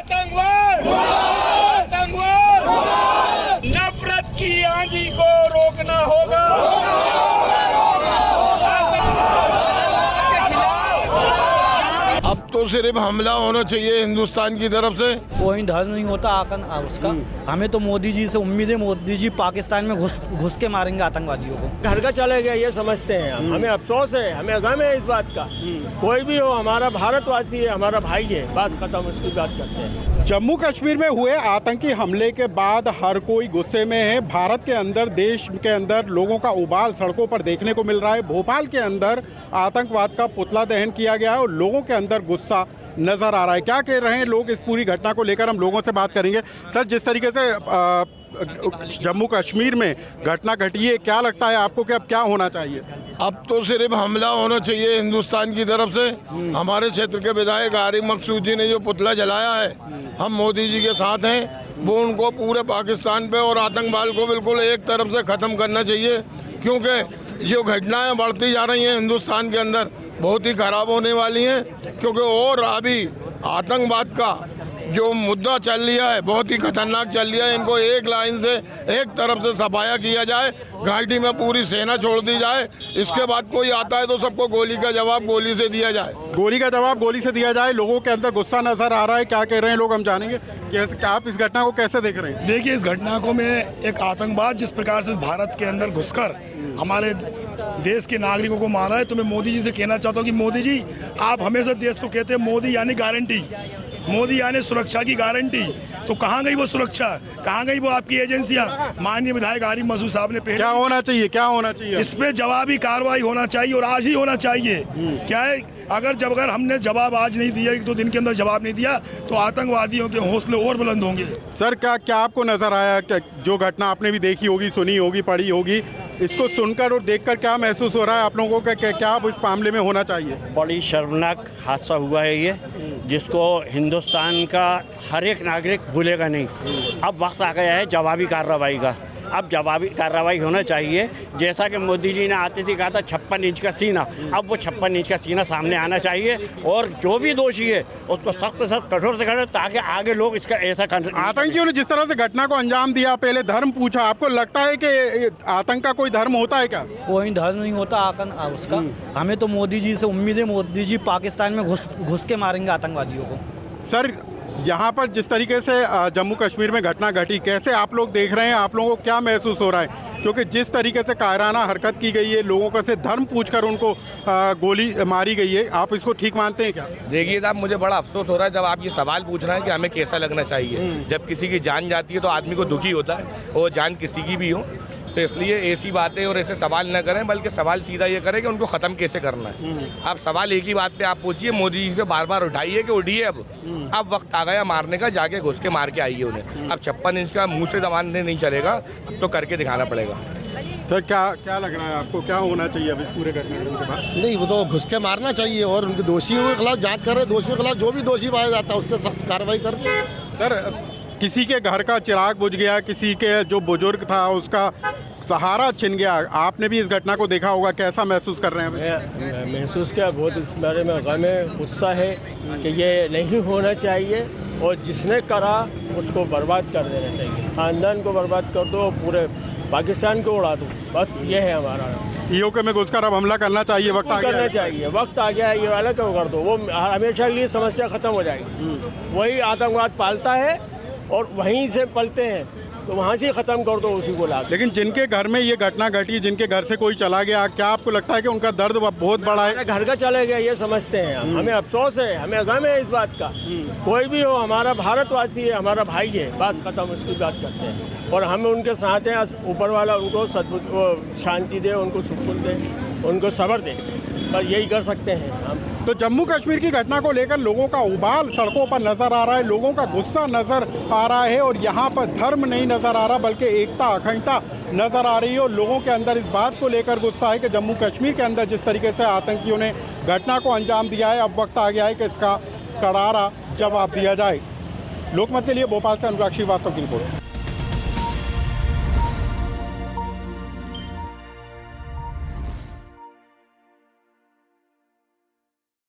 आतंकवाद, आतंकवाद, नफरत की आंधी को रोकना होगा। अब तो सिर्फ हमला होना चाहिए हिंदुस्तान की तरफ से। कोई धर्म नहीं होता उसका। हमें तो मोदी जी से उम्मीद है, मोदी जी पाकिस्तान में घुस के मारेंगे आतंकवादियों को। घर का चले गए ये समझते हैं हम। हमें अफसोस है, हमें गम है इस बात का। कोई भी हो, हमारा भारतवासी है, हमारा भाई है, बस खत्म, उसकी बात करते हैं। जम्मू कश्मीर में हुए आतंकी हमले के बाद हर कोई गुस्से में है। भारत के अंदर, देश के अंदर लोगों का उबाल सड़कों पर देखने को मिल रहा है। भोपाल के अंदर आतंकवाद का पुतला दहन किया गया है और लोगों के अंदर गुस्सा नजर आ रहा है। क्या कह रहे हैं लोग इस पूरी घटना को लेकर, हम लोगों से बात करेंगे। सर, जिस तरीके से जम्मू कश्मीर में घटना घटी है, क्या लगता है आपको कि अब क्या होना चाहिए? अब तो सिर्फ हमला होना चाहिए हिंदुस्तान की तरफ से। हमारे क्षेत्र के विधायक आरिफ मकसूद जी ने जो पुतला जलाया है, हम मोदी जी के साथ हैं। वो उनको पूरे पाकिस्तान पे और आतंकवाद को बिल्कुल एक तरफ से ख़त्म करना चाहिए, क्योंकि जो घटनाएं बढ़ती जा रही हैं हिंदुस्तान के अंदर बहुत ही खराब होने वाली हैं। क्योंकि और अभी आतंकवाद का जो मुद्दा चल रहा है बहुत ही खतरनाक चल रहा है। इनको एक लाइन से, एक तरफ से सफाया किया जाए, घाटी में पूरी सेना छोड़ दी जाए। इसके बाद कोई आता है तो सबको गोली का जवाब गोली से दिया जाए। गोली का जवाब गोली से दिया जाए। लोगों के अंदर गुस्सा नजर आ रहा है। क्या कह रहे हैं लोग, हम जानेंगे कि आप इस घटना को कैसे देख रहे हैं? देखिए, इस घटना को मैं एक आतंकवाद जिस प्रकार से भारत के अंदर घुसकर हमारे देश के नागरिकों को मारा है, तो मैं मोदी जी से कहना चाहता हूँ कि मोदी जी, आप हमेशा देश को कहते हैं मोदी यानी गारंटी, मोदी यानी सुरक्षा की गारंटी। तो कहाँ गई वो सुरक्षा, कहाँ गई वो आपकी एजेंसियां? माननीय विधायक आरिफ मकसूद साहब ने पहले, क्या होना चाहिए, क्या होना चाहिए? इस पे जवाबी कार्रवाई होना चाहिए और आज ही होना चाहिए। क्या है, अगर हमने जवाब आज नहीं दिया, 1-2 दिन के अंदर जवाब नहीं दिया, तो आतंकवादियों के हौसले और बुलंद होंगे। सर, क्या आपको नजर आया, क्या जो घटना आपने भी देखी होगी, सुनी होगी, पढ़ी होगी, इसको सुनकर और देखकर क्या महसूस हो रहा है आप लोगों का? क्या अब इस मामले में होना चाहिए? बड़ी शर्मनाक हादसा हुआ है ये, जिसको हिंदुस्तान का हर एक नागरिक भूलेगा नहीं। अब वक्त आ गया है जवाबी कार्रवाई का। अब जवाबी कार्रवाई होना चाहिए। जैसा कि मोदी जी ने आते से कहा था 56 इंच का सीना, अब वो 56 इंच का सीना सामने आना चाहिए और जो भी दोषी है उसको सख्त सख्त कठोर से कठोर, ताकि आगे लोग इसका ऐसा कर। आतंकियों ने जिस तरह से घटना को अंजाम दिया, पहले धर्म पूछा, आपको लगता है कि आतंक का कोई धर्म होता है क्या? कोई धर्म नहीं होता उसका। हमें तो मोदी जी से उम्मीद है, मोदी जी पाकिस्तान में घुस के मारेंगे आतंकवादियों को। सर, यहाँ पर जिस तरीके से जम्मू कश्मीर में घटना घटी, कैसे आप लोग देख रहे हैं? आप लोगों को क्या महसूस हो रहा है? क्योंकि जिस तरीके से कायराना हरकत की गई है, लोगों को से धर्म पूछकर उनको गोली मारी गई है, आप इसको ठीक मानते हैं क्या? देखिए साहब, मुझे बड़ा अफसोस हो रहा है जब आप ये सवाल पूछ रहे हैं कि हमें कैसा लगना चाहिए। जब किसी की जान जाती है तो आदमी को दुखी होता है, और जान किसी की भी हो, तो इसलिए ऐसी बातें और ऐसे सवाल न करें, बल्कि सवाल सीधा ये करें कि उनको ख़त्म कैसे करना है। आप सवाल एक ही बात पे आप पूछिए, मोदी जी से बार बार उठाइए कि उठिए, अब वक्त आ गया मारने का, जाके घुस के मार के आइए उन्हें। अब 56 इंच का मुंह से जमाने नहीं चलेगा, अब तो करके दिखाना पड़ेगा। सर, क्या लग रहा है आपको, क्या होना चाहिए अब इस पूरे घटना के बाद? नहीं, वो तो घुस के मारना चाहिए और उनके दोषियों के खिलाफ जांच कर रहे हैं। दोषियों के खिलाफ जो भी दोषी पाया जाता है उसके सख्त कार्रवाई करके। सर, किसी के घर का चिराग बुझ गया, किसी के जो बुजुर्ग था उसका सहारा छिन गया, आपने भी इस घटना को देखा होगा, कैसा महसूस कर रहे हैं? महसूस किया, बहुत इस बारे में गम है, गुस्सा है कि ये नहीं होना चाहिए और जिसने करा उसको बर्बाद कर देना चाहिए। खानदान को बर्बाद कर दो, पूरे पाकिस्तान को उड़ा दो, बस ये है हमारा। पीओके में घुसकर अब हमला करना चाहिए, वक्त आ गया करना चाहिए, वक्त आ गया है, ये वाला क्यों कर दो, वो हमेशा के लिए समस्या खत्म हो जाएगी। वही आतंकवाद पालता है और वहीं से पलते हैं, तो वहाँ से ख़त्म कर दो उसी को ला। लेकिन जिनके घर में ये घटना घटी, जिनके घर से कोई चला गया, क्या आपको लगता है कि उनका दर्द बहुत बड़ा है? घर का चले गए ये समझते हैं हम। हमें अफसोस है, हमें गम है इस बात का। कोई भी हो, हमारा भारतवासी है, हमारा भाई है, बस खत्म, उसकी बात करते हैं और हम उनके साथ हैं। ऊपर वाला उनको शांति दे, उनको सुकून दे, उनको सब्र दे, बस यही कर सकते हैं हम। तो जम्मू कश्मीर की घटना को लेकर लोगों का उबाल सड़कों पर नजर आ रहा है, लोगों का गुस्सा नजर आ रहा है और यहाँ पर धर्म नहीं नजर आ रहा, बल्कि एकता, अखंडता नजर आ रही है। और लोगों के अंदर इस बात को लेकर गुस्सा है कि जम्मू कश्मीर के अंदर जिस तरीके से आतंकियों ने घटना को अंजाम दिया है, अब वक्त आ गया है कि इसका करारा जवाब दिया जाए। लोकमत के लिए भोपाल से अनुराग श्रीवास्तव की रिपोर्ट।